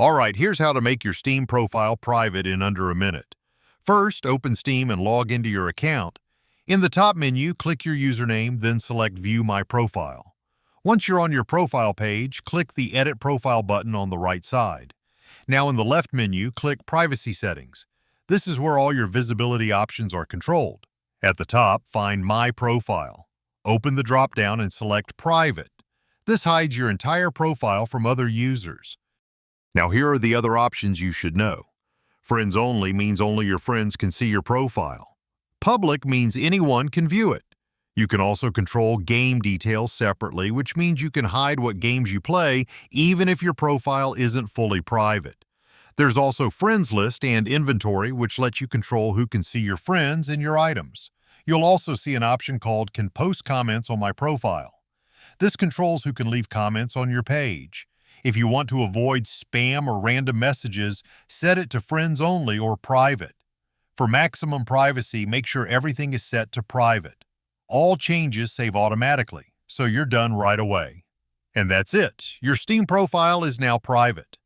Alright, here's how to make your Steam profile private in under a minute. First, open Steam and log into your account. In the top menu, click your username, then select View My Profile. Once you're on your profile page, click the Edit Profile button on the right side. Now in the left menu, click Privacy Settings. This is where all your visibility options are controlled. At the top, find My Profile. Open the drop-down and select Private. This hides your entire profile from other users. Now here are the other options you should know. Friends Only means only your friends can see your profile. Public means anyone can view it. You can also control game details separately, which means you can hide what games you play even if your profile isn't fully private. There's also Friends List and Inventory, which lets you control who can see your friends and your items. You'll also see an option called Can Post Comments on My Profile. This controls who can leave comments on your page. If you want to avoid spam or random messages, set it to Friends Only or Private. For maximum privacy, make sure everything is set to Private. All changes save automatically, so you're done right away. And that's it. Your Steam profile is now private.